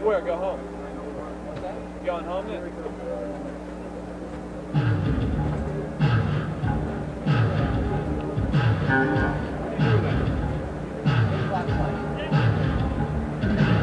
Where? Go home. Going home then?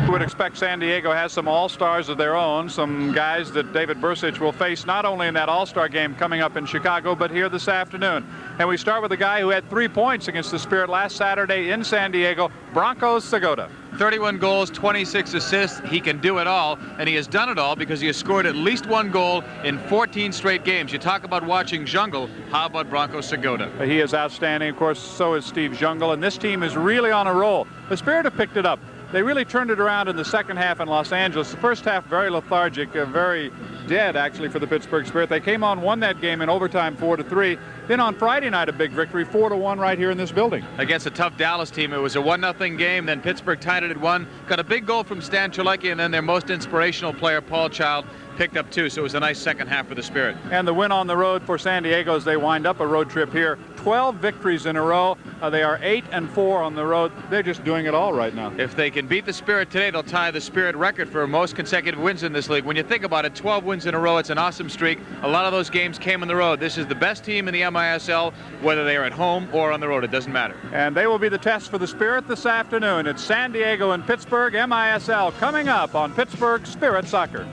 You would expect San Diego has some all-stars of their own, some guys that David Bursich will face not only in that all-star game coming up in Chicago, but here this afternoon. And we start with a guy who had 3 points against the Spirit last Saturday in San Diego, Branko Segota. 31 goals, 26 assists. He can do it all, and he has done it all because he has scored at least 1 goal in 14 straight games. You talk about watching jungle. How about Branko Segota? He is outstanding. Of course, so is Steve Jungle, and this team is really on a roll. The Spirit have picked it up. They really turned it around in the second half in Los Angeles. The first half very lethargic, very dead actually for the Pittsburgh Spirit. They came on, won that game in overtime 4-3. Then on Friday night a big victory 4-1 right here in this building. Against a tough Dallas team. It was a 1-0 game. Then Pittsburgh tied it at 1. Got a big goal from Stan Chorlecki, and then their most inspirational player, Paul Child, picked up 2. So it was a nice second half for the Spirit. And the win on the road for San Diego as they wind up a road trip here. 12 victories in a row. They are 8-4 on the road. They're just doing it all right now. If they can beat the Spirit today, they'll tie the Spirit record for most consecutive wins in this league. When you think about it, 12 wins in a row, it's an awesome streak. A lot of those games came on the road. This is the best team in the MISL, whether they are at home or on the road. It doesn't matter. And they will be the test for the Spirit this afternoon. It's San Diego and Pittsburgh, MISL, coming up on Pittsburgh Spirit Soccer.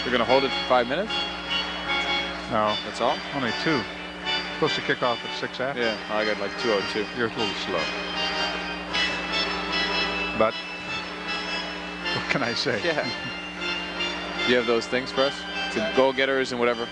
You're going to hold it for 5 minutes? No. That's all? Only 2. Supposed to kick off at 6 after. Yeah, I got like 2:02. You're a little slow. But what can I say? Yeah. Do you have those things for us? The goal-getters and whatever?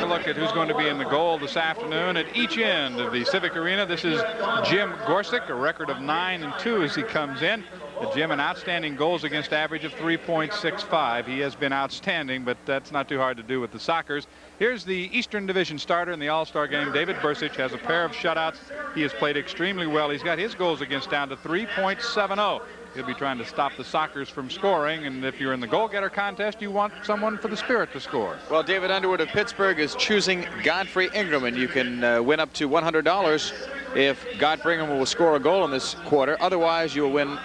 Look at who's going to be in the goal this afternoon at each end of the Civic Arena. This is Jim Gorsick, a record of 9-2 as he comes in. Jim, an outstanding goals against average of 3.65. He has been outstanding, but that's not too hard to do with the Sockers. Here's the Eastern Division starter in the All-Star game. David Bursich has a pair of shutouts. He has played extremely well. He's got his goals against down to 3.70. He'll be trying to stop the Sockers from scoring, and if you're in the goal-getter contest, you want someone for the Spirit to score. Well, David Underwood of Pittsburgh is choosing Godfrey Ingram, and you can win up to $100 if Godfrey Ingram will score a goal in this quarter. Otherwise, you'll win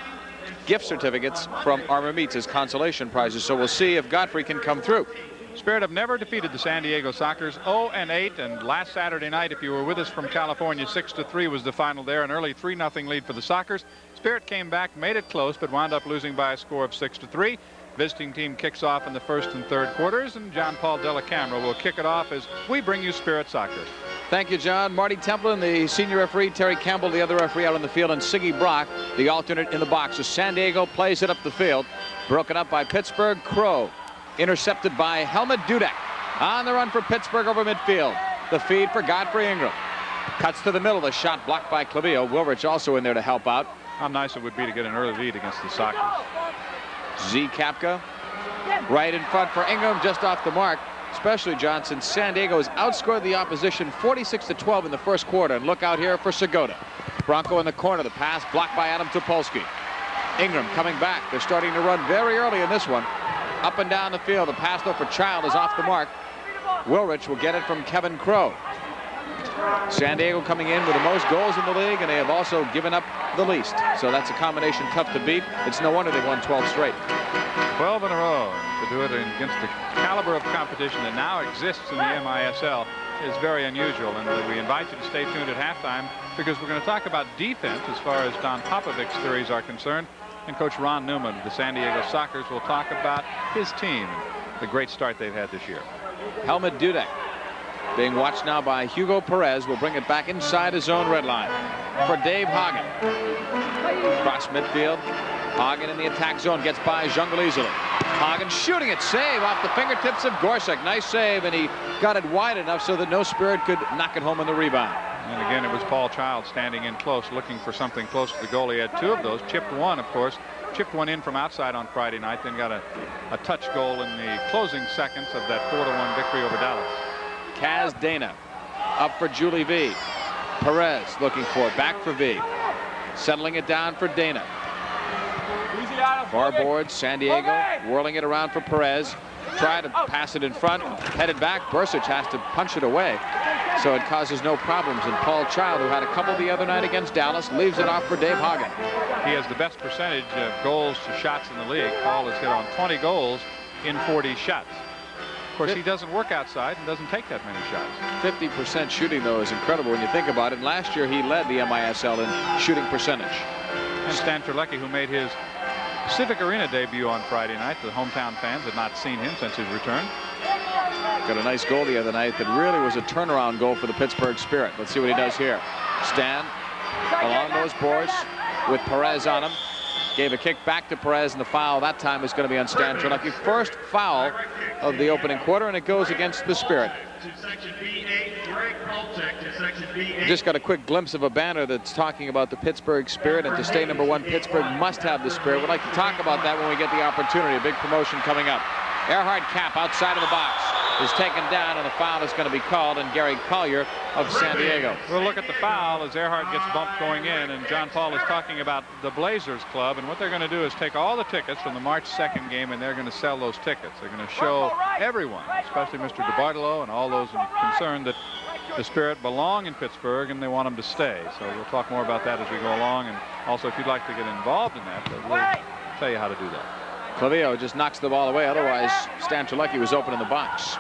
gift certificates from Armor Meats as consolation prizes. So we'll see if Godfrey can come through. Spirit have never defeated the San Diego Sockers, 0-8, and last Saturday night, if you were with us from California, 6-3 was the final there, an early 3-0 lead for the Sockers. Spirit came back, made it close, but wound up losing by a score of 6-3. Visiting team kicks off in the first and third quarters, and John Paul Della Camera will kick it off as we bring you Spirit Soccer. Thank you, John. Marty Templin, the senior referee, Terry Campbell, the other referee out on the field, and Siggy Brock, the alternate in the box. As San Diego plays it up the field, broken up by Pittsburgh. Crow, intercepted by Helmut Dudek. On the run for Pittsburgh over midfield. The feed for Godfrey Ingram. Cuts to the middle, the shot blocked by Clavillo. Wilrich also in there to help out. How nice it would be to get an early lead against the Sockers. Z. Kapka, right in front for Ingram, just off the mark. Especially, Johnson, San Diego has outscored the opposition 46-12 in the first quarter. And look out here for Segota. Branko in the corner, the pass blocked by Adam Topolsky. Ingram coming back. They're starting to run very early in this one. Up and down the field, the pass though for Child is off the mark. Wilrich will get it from Kevin Crow. San Diego coming in with the most goals in the league, and they have also given up the least. So that's a combination tough to beat. It's no wonder they've won 12 straight. 12 in a row. To do it against the caliber of competition that now exists in the MISL is very unusual, and we invite you to stay tuned at halftime because we're going to talk about defense as far as Don Popovic's theories are concerned, and Coach Ron Newman of the San Diego Sockers will talk about his team, the great start they've had this year. Helmut Dudek being watched now by Hugo Perez. Will bring it back inside his own red line for Dave Hagen. Across midfield. Hagen in the attack zone, gets by Jungle easily. Hagen shooting it, save off the fingertips of Gorsuch. Nice save, and he got it wide enough so that no Spirit could knock it home on the rebound. And again, it was Paul Child standing in close, looking for something close to the goal. He had 2 of those. Chipped one, of course. Chipped one in from outside on Friday night, then got a touch goal in the closing seconds of that 4-1 victory over Dallas. Kaz Dana up for Julie V. Perez looking for it, back for V. Settling it down for Dana. Far board, San Diego whirling it around for Perez. Try to pass it in front, headed back. Bursic has to punch it away, so it causes no problems. And Paul Child, who had a couple the other night against Dallas, leaves it off for Dave Hagen. He has the best percentage of goals to shots in the league. Paul has hit on 20 goals in 40 shots. Of course, he doesn't work outside and doesn't take that many shots. 50% shooting, though, is incredible when you think about it. And last year, he led the MISL in shooting percentage. And Stan Terlecki, who made his Civic Arena debut on Friday night. The hometown fans had not seen him since his return. Got a nice goal the other night that really was a turnaround goal for the Pittsburgh Spirit. Let's see what he does here. Stan along those boards with Perez on him. Gave a kick back to Perez, and the foul that time is going to be on Stan Terlecki. First foul of the opening quarter, and it goes against the Spirit. Just got a quick glimpse of a banner that's talking about the Pittsburgh Spirit, and to stay #1, Pittsburgh must have the Spirit. We'd like to talk about that when we get the opportunity. A big promotion coming up. Earhart Cap outside of the box is taken down, and the foul is going to be called on Gary Collier of San Diego. We'll look at the foul as Earhart gets bumped going in, and John Paul is talking about the Blazers Club, and what they're going to do is take all the tickets from the March 2nd game, and they're going to sell those tickets. They're going to show everyone, especially Mr. DeBartolo and all those concerned, that the Spirit belong in Pittsburgh and they want them to stay. So we'll talk more about that as we go along, and also if you'd like to get involved in that, we'll tell you how to do that. Clavillo just knocks the ball away. Otherwise, Stan Terlecki was open in the box.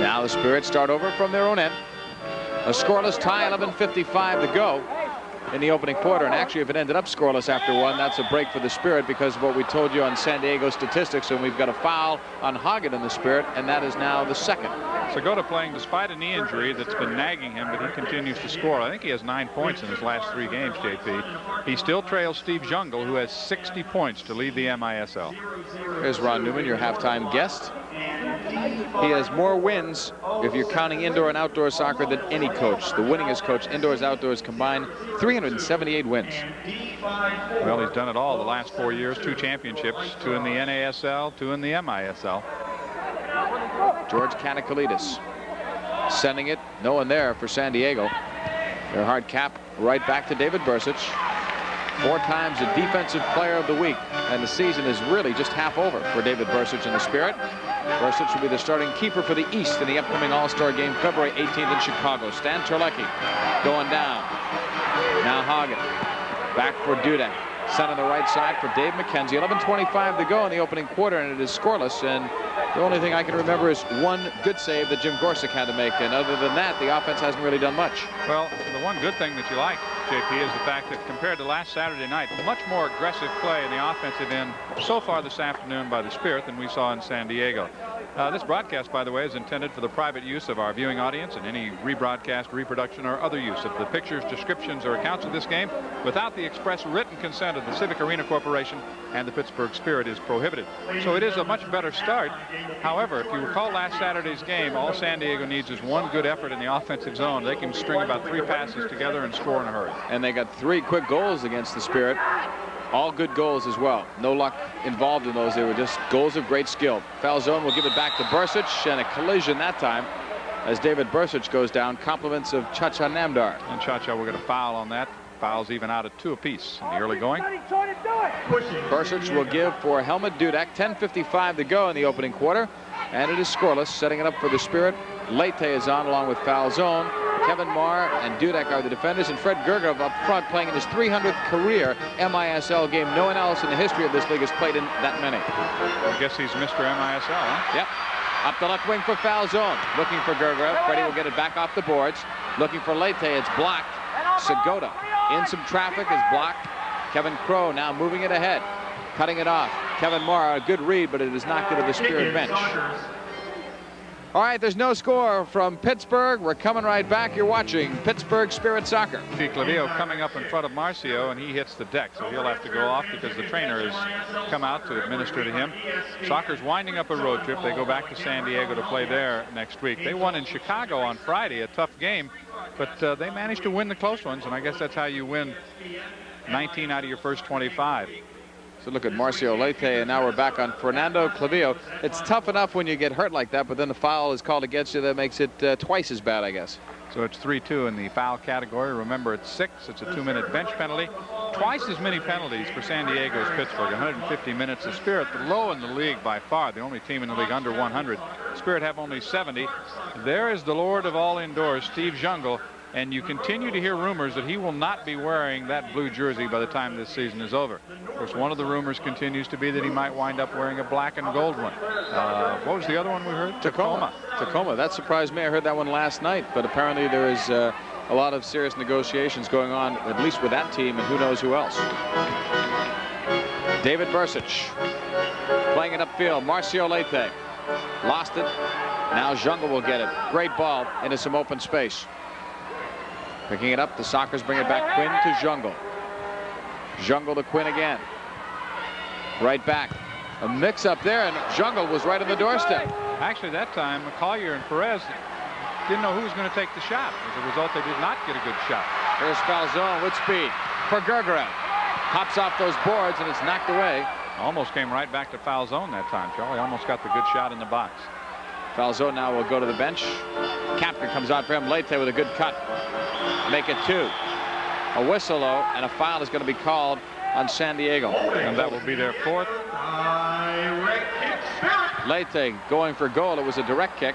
Now the Spirit start over from their own end. A scoreless tie, 11:55 to go in the opening quarter. And actually, if it ended up scoreless after one, that's a break for the Spirit because of what we told you on San Diego statistics. And we've got a foul on Hagen in the Spirit, and that is now the second. Segota playing despite a knee injury that's been nagging him, but he continues to score. I think he has 9 points in his last 3 games, JP. He still trails Steve Jungle, who has 60 points to lead the MISL. Here's Ron Newman, your halftime guest. He has more wins, if you're counting indoor and outdoor soccer, than any coach. The winningest coach, indoors, outdoors combined, 378 wins. Well, he's done it all the last 4 years. 2 championships, 2 in the NASL, 2 in the MISL. George Kanakalidis sending it. No one there for San Diego. Their hard cap right back to David Bursic. 4 times the defensive player of the week. And the season is really just half over for David Bursic and the Spirit. Bursic will be the starting keeper for the East in the upcoming All-Star game February 18th in Chicago. Stan Terlecki going down. Now Hagen. Back for Dudek. Sent on the right side for Dave McKenzie. 11:25 to go in the opening quarter, and it is scoreless. And the only thing I can remember is one good save that Jim Gorsuch had to make. And other than that, the offense hasn't really done much. Well, the one good thing that you like, JP, is the fact that compared to last Saturday night, much more aggressive play in the offensive end so far this afternoon by the Spirit than we saw in San Diego. This broadcast, by the way, is intended for the private use of our viewing audience, and any rebroadcast, reproduction, or other use of the pictures, descriptions, or accounts of this game without the express written consent of the Civic Arena Corporation and the Pittsburgh Spirit is prohibited. So it is a much better start. However, if you recall last Saturday's game, all San Diego needs is one good effort in the offensive zone. They can string about 3 passes together and score in a hurry. And they got 3 quick goals against the Spirit. All good goals as well. No luck involved in those. They were just goals of great skill. Foul zone will give it back to Bursic, and a collision that time as David Bursic goes down. Compliments of Chacha Namdar. And Chacha will get a foul on that. Fouls even out at 2 apiece in the early going. Bursic will give for Helmut Dudek. 10:55 to go in the opening quarter, and it is scoreless. Setting it up for the Spirit. Leite is on along with foul zone. Kevin Marr and Dudek are the defenders, and Fred Gergov up front playing in his 300th career MISL game. No one else in the history of this league has played in that many. I guess he's Mr. MISL, huh? Yep. Up the left wing for foul zone. Looking for Gergov. Freddie will get it back off the boards. Looking for Leite. It's blocked. Segota in some traffic is blocked. Kevin Crow now moving it ahead. Cutting it off. Kevin Marr, a good read, but it is not good to the Spirit bench. All right, there's no score from Pittsburgh. We're coming right back. You're watching Pittsburgh Spirit Soccer. Clavillo coming up in front of Marcio, and he hits the deck, so he'll have to go off because the trainer has come out to administer to him. Soccer's winding up a road trip. They go back to San Diego to play there next week. They won in Chicago on Friday, a tough game, but they managed to win the close ones, and I guess that's how you win 19 out of your first 25. So look at Marcio Leite, and now we're back on Fernando Clavillo. It's tough enough when you get hurt like that, but then the foul is called against you. That makes it twice as bad, I guess. So it's 3-2 in the foul category. Remember, it's 6. It's a 2-minute bench penalty. Twice as many penalties for San Diego as Pittsburgh. 150 minutes. The Spirit, the low in the league by far. The only team in the league under 100. Spirit have only 70. There is the Lord of all indoors, Steve Jungle. And you continue to hear rumors that he will not be wearing that blue jersey by the time this season is over. Of course, one of the rumors continues to be that he might wind up wearing a black and gold one. What was the other one we heard? Tacoma. Tacoma. That surprised me. I heard that one last night. But apparently there is a lot of serious negotiations going on, at least with that team, and who knows who else. David Bursic playing it upfield. Marcio Leite lost it. Now Jungle will get it. Great ball into some open space. Picking it up, the Sockers bring it back. Quinn to Jungle. Jungle to Quinn again. Right back. A mix up there, and Jungle was right on the doorstep. Actually, that time, Collier and Perez didn't know who was going to take the shot. As a result, they did not get a good shot. Here's Falzone with speed for Gergerev. Pops off those boards, and it's knocked away. Almost came right back to foul zone that time, Charlie. Almost got the good shot in the box. Falzone now will go to the bench. Kapka comes out for him. Leite with a good cut. Make it 2. A whistle, though, and a foul is going to be called on San Diego. And that will be their 4th. Leite going for goal. It was a direct kick.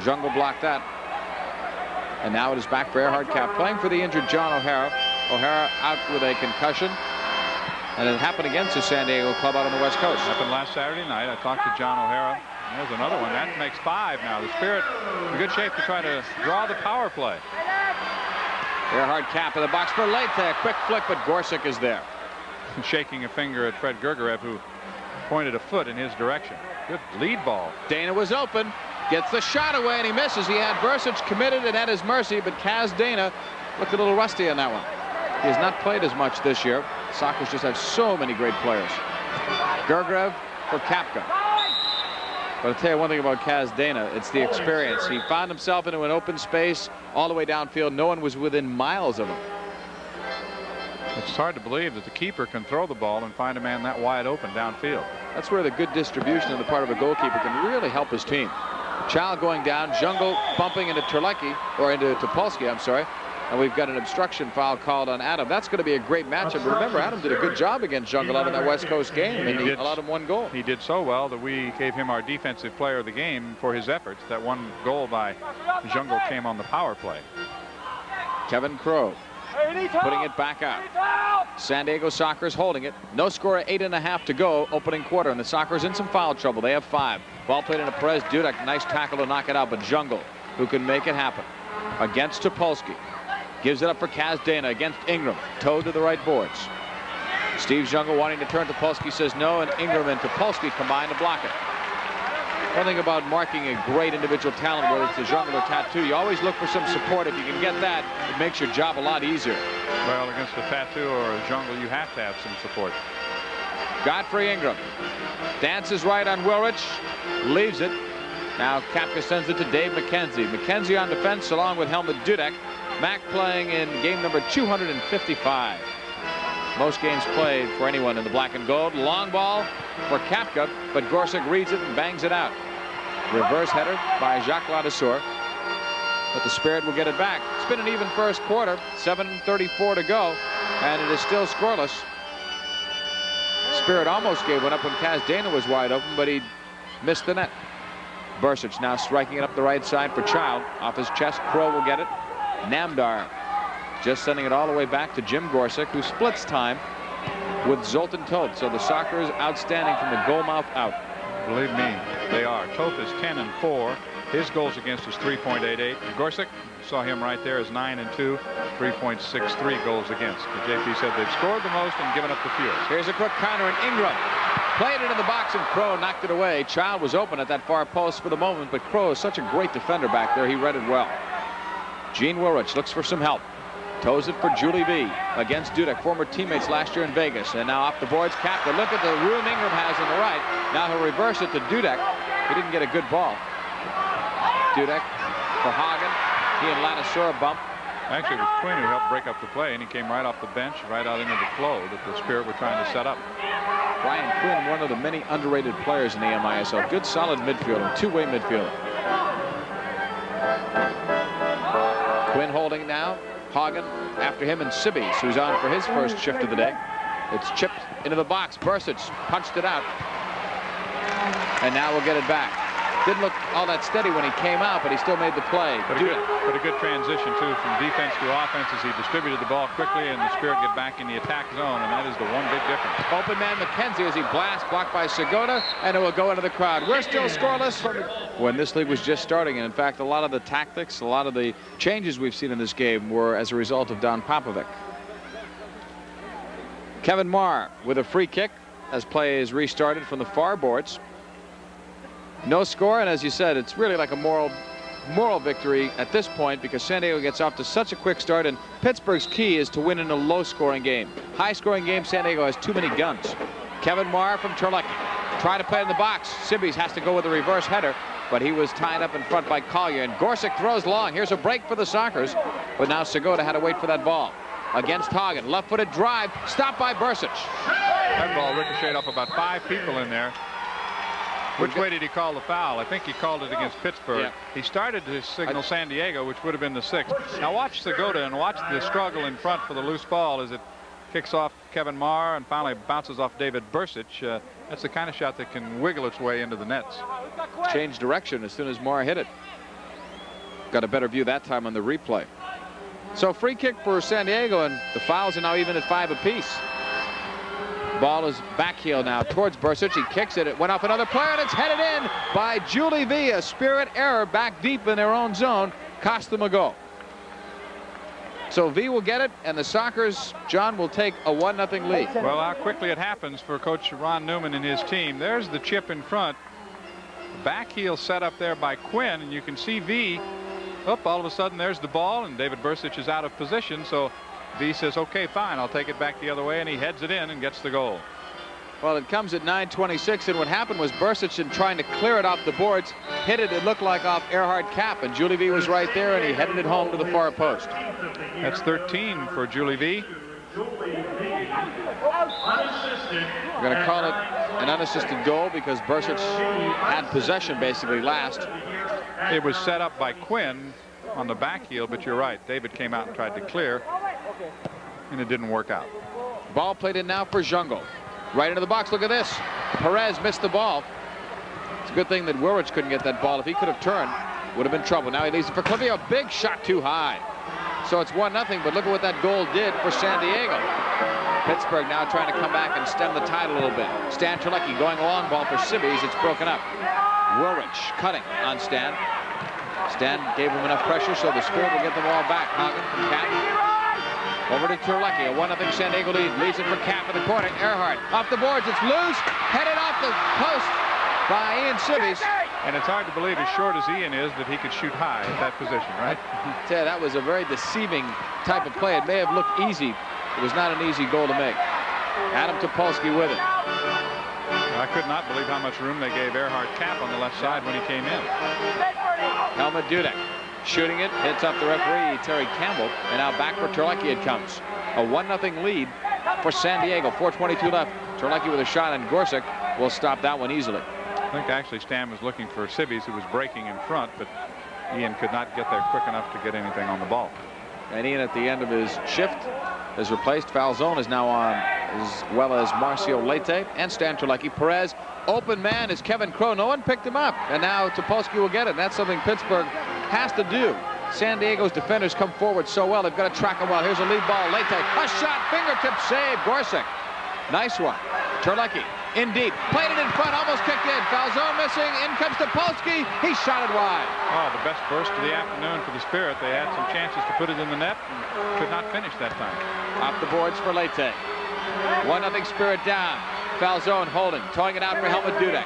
Jungle blocked that. And now it is back for Erhard Kapp, playing for the injured John O'Hara. O'Hara out with a concussion. And it happened against the San Diego club out on the West Coast. Happened last Saturday night. I talked to John O'Hara. There's another one. That makes 5 now. The Spirit in good shape to try to draw the power play. Erhard Kapp in the box for Leite. A quick flick, but Gorsick is there. Shaking a finger at Fred Gergerev, who pointed a foot in his direction. Good lead ball. Dana was open. Gets the shot away, and he misses. He had Bursic committed and at his mercy, but Kaz Dana looked a little rusty on that one. He has not played as much this year. Sockers just have so many great players. Gergerev for Kapka. But I'll tell you one thing about Kaz Dana, it's the experience. He found himself into an open space all the way downfield. No one was within miles of him. It's hard to believe that the keeper can throw the ball and find a man that wide open downfield. That's where the good distribution on the part of a goalkeeper can really help his team. Child going down, Jungle bumping into Terlecki, or into Topolsky, I'm sorry. And we've got an obstruction foul called on Adam. That's going to be a great matchup. But remember, Adam did a good job against Jungle out in that West Coast game, and he allowed him 1 goal. He did so well that we gave him our defensive player of the game for his efforts. That 1 goal by Jungle came on the power play. Kevin Crowe putting it back out. San Diego Sockers holding it. No score at 8.5 to go, opening quarter, and the Sockers in some foul trouble. They have 5. Ball played into Perez Dudek. Nice tackle to knock it out, but Jungle, who can make it happen against Topolsky. Gives it up for Kaz Dana against Ingram. Toe to the right boards. Steve Jungle wanting to turn. Topolsky says no, and Ingram and Topolsky combine to block it. One thing about marking a great individual talent, whether it's a Jungle or Tattoo, you always look for some support. If you can get that, it makes your job a lot easier. Well, against a Tattoo or a Jungle, you have to have some support. Godfrey Ingram dances right on Wilrich, leaves it. Now Kapka sends it to Dave McKenzie. McKenzie on defense along with Helmut Dudek. Mack playing in game number 255. Most games played for anyone in the black and gold. Long ball for Kapka, but Gorsick reads it and bangs it out. Reverse header by Jacques Ladesseur. But the Spirit will get it back. It's been an even first quarter. 7:34 to go, and it is still scoreless. Spirit almost gave one up when Kaz Dana was wide open, but he missed the net. Bursic now striking it up the right side for Child. Off his chest, Crow will get it. Namdar just sending it all the way back to Jim Gorsick, who splits time with Zoltan Toth. So the Sockers outstanding from the goal mouth out. Believe me, they are. Toth is 10-4. His goals against is 3.88. And Gorsick, saw him right there, is 9-2, 3.63 goals against. The JP said they've scored the most and given up the fewest. Here's a quick counter, and Ingram Played it in the box, and Crow knocked it away. Child was open at that far post for the moment, but Crow is such a great defender back there. He read it well. Gene Wilrich looks for some help. Toes it for Julie V against Dudek, former teammates last year in Vegas. And now off the boards, Kapka. Look at the room Ingram has on the right. Now he'll reverse it to Dudek. He didn't get a good ball. Dudek for Hagen. He and Lanassura bump. Actually, it was Quinn who helped break up the play, and he came right off the bench, right out into the flow that the Spirit were trying to set up. Brian Quinn, one of the many underrated players in the MISL. Good, solid midfielder, two-way midfielder. Quinn holding now. Hagen after him, and Sibbies, who's on for his first shift of the day. It's chipped into the box. Bursic punched it out. And now we'll get it back. Didn't look all that steady when he came out, but he still made the play. But a good transition, too, from defense to offense as he distributed the ball quickly and the Spirit get back in the attack zone, and that is the one big difference. Open man McKenzie as he blasts, blocked by Segota, and it will go into the crowd. We're still scoreless when this league was just starting, and in fact, a lot of the tactics, a lot of the changes we've seen in this game were as a result of Don Popovic. Kevin Marr with a free kick as play is restarted from the far boards. No score, and as you said, it's really like a moral victory at this point because San Diego gets off to such a quick start, and Pittsburgh's key is to win in a low-scoring game. High-scoring game, San Diego has too many guns. Kevin Marr from Terlecki. Try to play in the box. Sibbies has to go with a reverse header, but he was tied up in front by Collier, and Gorsic throws long. Here's a break for the Sockers, but now Segota had to wait for that ball. Against Hagen, left-footed drive, stopped by Bursic. That ball ricocheted off about 5 people in there. Which way did he call the foul? I think he called it against Pittsburgh. Yeah. He started to signal San Diego, which would have been the 6th. Now watch Segota and watch the struggle in front for the loose ball as it kicks off Kevin Marr and finally bounces off David Bursic. That's the kind of shot that can wiggle its way into the nets. Changed direction as soon as Marr hit it. Got a better view that time on the replay. So free kick for San Diego, and the fouls are now even at 5 apiece. Ball is backheel now towards Bursic. He kicks it. It went off another player, and it's headed in by Julie V. A Spirit error back deep in their own zone cost them a goal. So V will get it, and the Sockers, John, will take a 1-0 lead. Well, how quickly it happens for Coach Ron Newman and his team. There's the chip in front. Back heel set up there by Quinn, and you can see V. All of a sudden, there's the ball, and David Bursic is out of position, so V says, okay, fine, I'll take it back the other way, and he heads it in and gets the goal. Well, it comes at 9:26, and what happened was Bursic, in trying to clear it off the boards, hit it. It looked like off Earhart Cap, and Julie V was right there, and he headed it home to the far post. That's 13 for Julie V. We're going to call it an unassisted goal because Bursic had possession basically last. It was set up by Quinn on the back heel, but you're right. David came out and tried to clear, and it didn't work out. Ball played in now for Jungle. Right into the box. Look at this. Perez missed the ball. It's a good thing that Wilrich couldn't get that ball. If he could have turned, would have been trouble. Now he leaves it for Clivio. A big shot too high. So it's 1-0, but look at what that goal did for San Diego. Pittsburgh now trying to come back and stem the tide a little bit. Stan Terlecki going a long ball for Sibbies. It's broken up. Wilrich cutting on Stan. Stan gave him enough pressure, so the Spirit will get the ball back. Hagen from Cap. Over to Terlecki. A 1-0 San Diego lead. Leads it for Cap in the corner. Earhart off the boards. It's loose. Headed off the post by Ian Sibbies. And it's hard to believe, as short as Ian is, that he could shoot high at that position, right? Yeah, that was a very deceiving type of play. It may have looked easy. It was not an easy goal to make. Adam Topolsky with it. I could not believe how much room they gave Earhart Cap on the left side when he came in. Helmut Dudek shooting it, hits up the referee, Terry Campbell, and now back for Terlecki it comes. A 1-0 lead for San Diego. 4:22 left. Terlecki with a shot, and Gorsic will stop that one easily. I think actually Stan was looking for Sibbies, who was breaking in front, but Ian could not get there quick enough to get anything on the ball. And Ian, at the end of his shift, is replaced. Falzone is now on, as well as Marcio Leite and Stan Terlecki. Perez, open man, is Kevin Crow. No one picked him up, and now Topolsky will get it. And that's something Pittsburgh has to do. San Diego's defenders come forward so well. They've got to track him well. Here's a lead ball. Leite, a shot, fingertip save. Gorsic, nice one. Terlecki in deep, played it in front, almost kicked in. Falzone missing. In comes Topolsky. He shot it wide. Oh, the best burst of the afternoon for the Spirit. They had some chances to put it in the net and could not finish that time. Off the boards for Leite. 1-0 Spirit down. Foul zone holding. Towing it out for Helmut Dudek.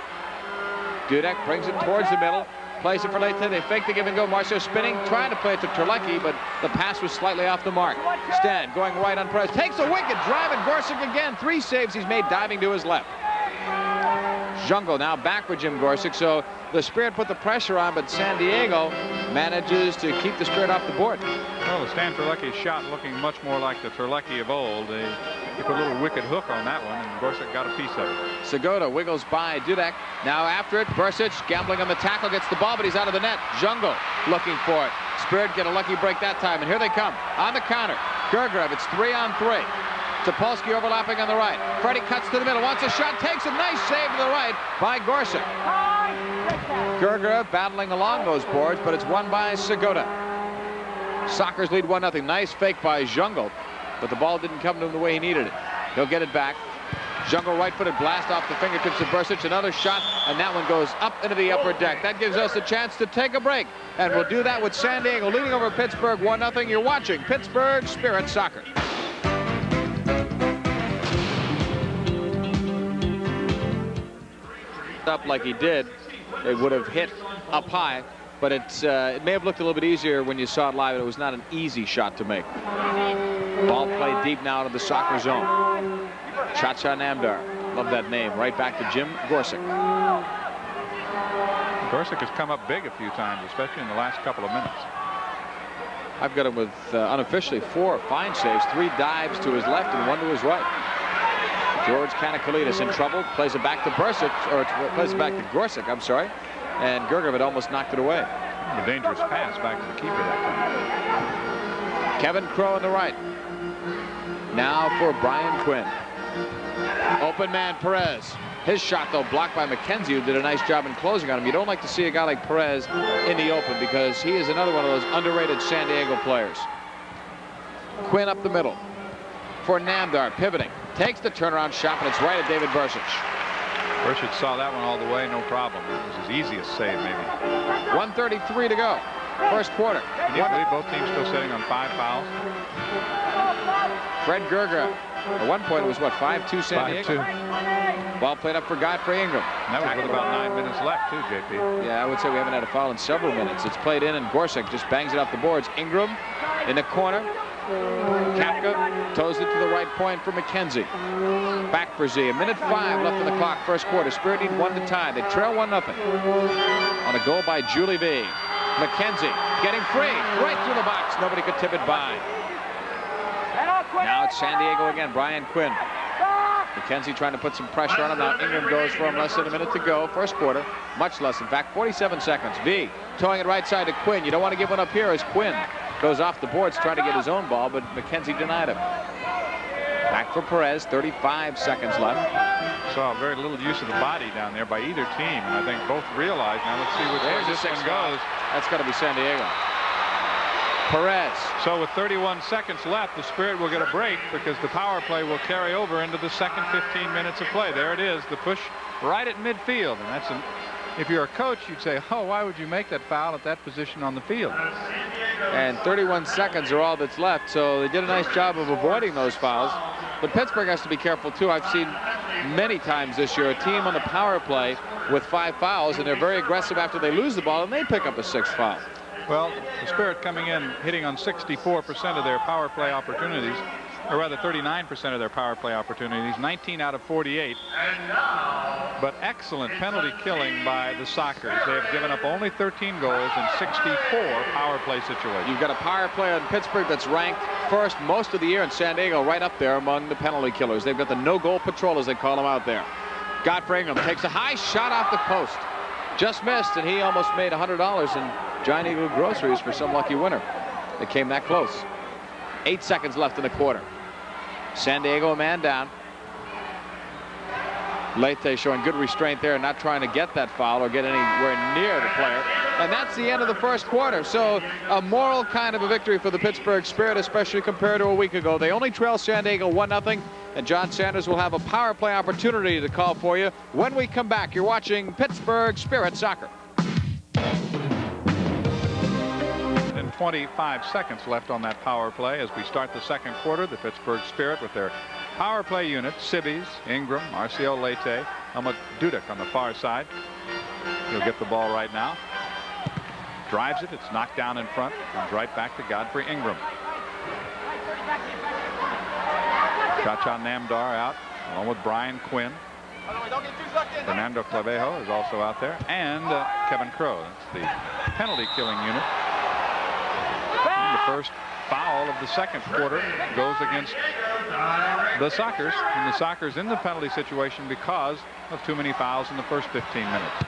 Dudek brings it towards the middle. Plays it for Leite. They fake the give and go. Marcio spinning. Trying to play it to Terlecki, but the pass was slightly off the mark. Stan going right on Perez. Takes a wicked drive, and Gorsuch again. 3 saves he's made diving to his left. Jungle now back for Jim Gorsuch. So the Spirit put the pressure on, but San Diego manages to keep the Spirit off the board. Well, the Stan Terlecki shot looking much more like the Terlecki of old. He put a little wicked hook on that one, and Gorsuch got a piece of it. Segota wiggles by Dudek. Now after it, Bursic gambling on the tackle, gets the ball, but he's out of the net. Jungle looking for it. Spirit get a lucky break that time, and here they come on the counter. Gergiev, it's 3-on-3. Topolsky overlapping on the right. Freddie cuts to the middle, wants a shot, takes a nice save to the right by Gorsuch. Gergiev battling along those boards, but it's won by Segota. Sockers lead 1-0. Nice fake by Jungle, but the ball didn't come to him the way he needed it. He'll get it back. Jungle right-footed blast off the fingertips of Bursic. Another shot, and that one goes up into the upper deck. That gives us a chance to take a break, and we'll do that with San Diego leading over Pittsburgh 1-0. You're watching Pittsburgh Spirit Soccer. Up like he did, it would have hit up high, but it may have looked a little bit easier when you saw it live. It was not an easy shot to make. Ball played deep now into the soccer zone. Chacha Namdar, love that name, right back to Jim Gorsuch. Gorsuch has come up big a few times, especially in the last couple of minutes. I've got him with unofficially 4 fine saves, 3 dives to his left and 1 to his right. George Kanakalides in trouble, plays it back to Bursic, or plays it back to Gorsuch, I'm sorry, and Gergiev had almost knocked it away. A dangerous pass back to the keeper that time. Kevin Crowe on the right. Now for Brian Quinn. Open man Perez. His shot, though, blocked by McKenzie, who did a nice job in closing on him. You don't like to see a guy like Perez in the open because he is another one of those underrated San Diego players. Quinn up the middle for Namdar, pivoting. Takes the turnaround shot, and it's right at David Bursic. Bursic saw that one all the way, no problem. It was his easiest save, maybe. 1:33 to go. First quarter. Can you believe both teams still sitting on 5 fouls? Fred Gergiev. At one point, it was, what, 5-2 San Diego? 5-2. Ball played up for Godfrey Ingram. And that was with about 9 minutes left, too, JP. Yeah, I would say we haven't had a foul in several minutes. It's played in, and Gorsuch just bangs it off the boards. Ingram in the corner. Kapka toes it to the right point for McKenzie. Back for Z. 1:05 left on the clock, first quarter. Spirit need 1 to tie. They trail 1-0. On a goal by Julie V. McKenzie getting free right through the box. Nobody could tip it by. Now it's San Diego again. Brian Quinn. McKenzie trying to put some pressure on him. Now Ingram goes for him. Less than a minute to go. First quarter. Much less, in fact. 47 seconds. V towing it right side to Quinn. You don't want to give one up here as Quinn goes off the boards trying to get his own ball, but McKenzie denied him. Back for Perez. 35 seconds left. Saw very little use of the body down there by either team, and I think both realize. Now let's see which way this one goes. That's got to be San Diego. Perez. So with 31 seconds left, the Spirit will get a break because the power play will carry over into the second 15 minutes of play. There it is, the push right at midfield, and that's if you're a coach, you'd say, oh, why would you make that foul at that position on the field? And 31 seconds are all that's left, so they did a nice job of avoiding those fouls. But Pittsburgh has to be careful, too. I've seen many times this year a team on the power play with 5 fouls, and they're very aggressive after they lose the ball, and they pick up a 6th foul. Well, the Spirit coming in, hitting on 64% of their power play opportunities, or rather 39% of their power play opportunities, 19 out of 48. But excellent penalty killing by the Sockers. They have given up only 13 goals in 64 power play situations. You've got a power play on Pittsburgh that's ranked first most of the year, and San Diego right up there among the penalty killers. They've got the no-goal patrol, as they call them out there. Godfrey Ingram takes a high shot off the post. Just missed, and he almost made $100 in Giant Eagle groceries for some lucky winner. They came that close. 8 seconds left in the quarter. San Diego a man down. Leite showing good restraint there, not trying to get that foul or get anywhere near the player. And that's the end of the first quarter. So a moral kind of a victory for the Pittsburgh Spirit, especially compared to a week ago. They only trail San Diego 1-0, and John Sanders will have a power play opportunity to call for you when we come back. You're watching Pittsburgh Spirit Soccer. 25 seconds left on that power play as we start the second quarter. The Pittsburgh Spirit with their power play unit, Sibbies, Ingram, Marcio Leite, Helmut Dudek on the far side. He'll get the ball right now. Drives it. It's knocked down in front. Comes right back to Godfrey Ingram. Cha-Cha Namdar out, along with Brian Quinn. Fernando Clavejo is also out there, and Kevin Crow. That's the penalty killing unit. And the first foul of the second quarter goes against the Sockers, and the Sockers in the penalty situation because of too many fouls in the first 15 minutes.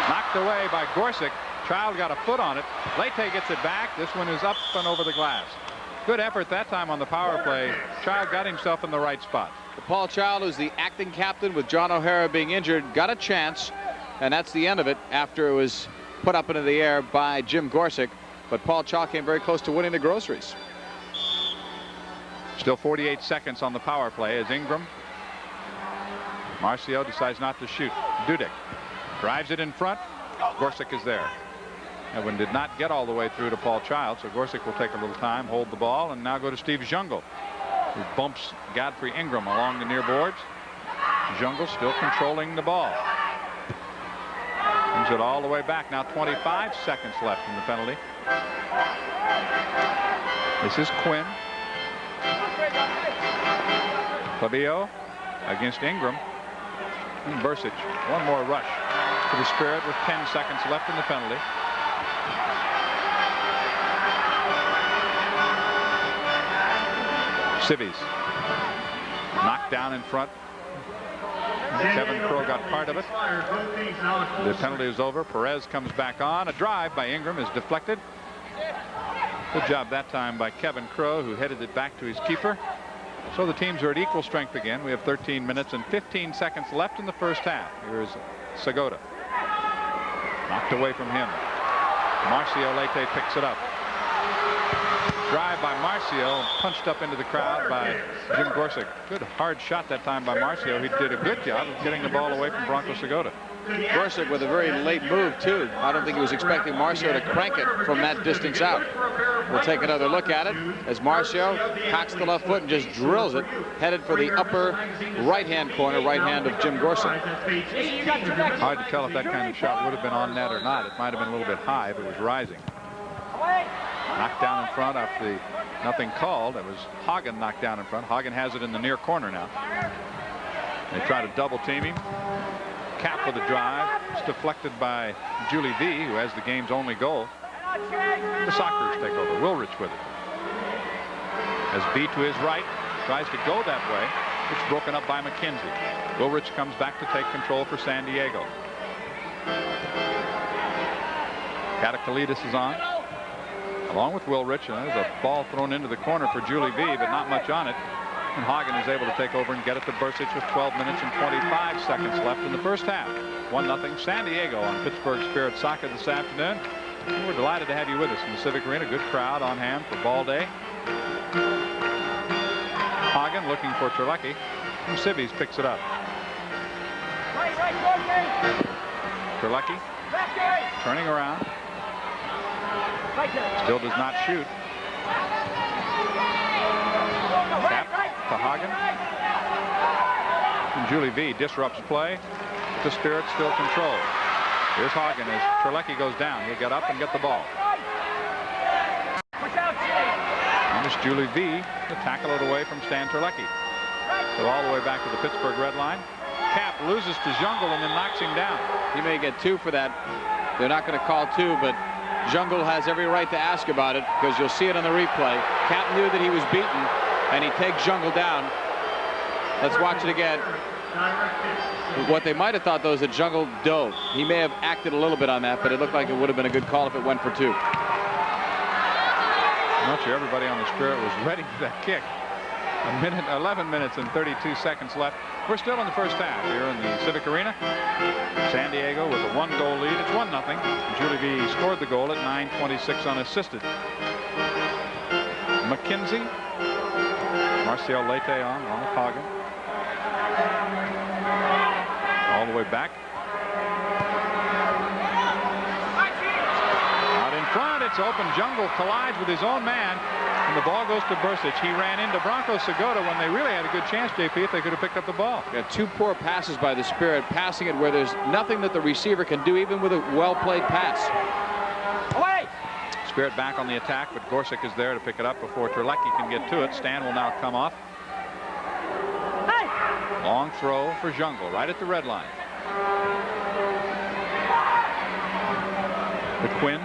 Knocked away by Gorsick. Child got a foot on it. Leite gets it back. This one is up and over the glass. Good effort that time on the power play. Child got himself in the right spot. Paul Child, who's the acting captain with John O'Hara being injured, got a chance, and that's the end of it after it was put up into the air by Jim Gorsick. But Paul Child came very close to winning the groceries. Still 48 seconds on the power play as Ingram. Marcio decides not to shoot. Dudek drives it in front. Gorsick is there. That one did not get all the way through to Paul Child, so Gorsick will take a little time, hold the ball, and now go to Steve Jungle, who bumps Godfrey Ingram along the near boards. Jungle still controlling the ball. Brings it all the way back. Now 25 seconds left in the penalty. This is Quinn. Fabio against Ingram. And Bursic. One more rush to the Spirit with 10 seconds left in the penalty. Sibbies knocked down in front. Kevin Crow got part of it. The penalty is over. Perez comes back on. A drive by Ingram is deflected. Good job that time by Kevin Crow, who headed it back to his keeper. So the teams are at equal strength again. We have 13 minutes and 15 seconds left in the first half. Here's Segota. Knocked away from him. Marcio Leite picks it up. Drive by Marcio, punched up into the crowd by Jim Gorsick. Good hard shot that time by Marcio. He did a good job of getting the ball away from Bronco Segota. Gorsick with a very late move, too. I don't think he was expecting Marcio to crank it from that distance out. We'll take another look at it as Marcio cocks the left foot and just drills it, headed for the upper right-hand corner, right hand of Jim Gorsick. Hard to tell if that kind of shot would have been on net or not. It might have been a little bit high if it was rising. Knocked down in front off the nothing called. It was Hagen knocked down in front. Hagen has it in the near corner now. They try to double team him. Cap with a drive. It's deflected by Julie V, who has the game's only goal. The Sockers take over. Wilrich with it. As B to his right tries to go that way. It's broken up by McKenzie. Wilrich comes back to take control for San Diego. Katakalides is on, along with Wilrich. There's a ball thrown into the corner for Julie V, but not much on it. And Hagen is able to take over and get it to Bursic with 12 minutes and 25 seconds left in the first half. 1-0 San Diego on Pittsburgh Spirit Soccer this afternoon. We're delighted to have you with us in the Civic Arena. Good crowd on hand for ball day. Hagen looking for Terlecki, and Sibbies picks it up. Terlecki turning around. Still does not shoot. Cap to Hagen. And Julie V disrupts play. The Spirit still control. Here's Hagen as Terlecki goes down. He'll get up and get the ball. And it's Julie V to tackle it away from Stan Terlecki. So all the way back to the Pittsburgh red line. Cap loses to Jungle and then knocks him down. He may get 2 for that. They're not going to call 2, but Jungle has every right to ask about it because you'll see it on the replay. Cap knew that he was beaten, and he takes Jungle down. Let's watch it again. What they might have thought, though, is that Jungle dove. He may have acted a little bit on that, but it looked like it would have been a good call if it went for 2. I'm not sure everybody on the Spirit was ready for that kick. 11 minutes and 32 seconds left. We're still in the first half here in the Civic Arena. San Diego with a 1-goal lead. It's 1-0. Julie V scored the goal at 9:26 unassisted. McKenzie. Marcio Leite on with Hagen. All the way back. Out in front, it's open. Jungle collides with his own man. And the ball goes to Bursic. He ran into Bronco Segota when they really had a good chance, JP, if they could have picked up the ball. Got 2 poor passes by the Spirit, passing it where there's nothing that the receiver can do, even with a well-played pass. Away! Spirit back on the attack, but Gorsic is there to pick it up before Terlecki can get to it. Stan will now come off. Hey! Long throw for Jungle, right at the red line. To Quinn.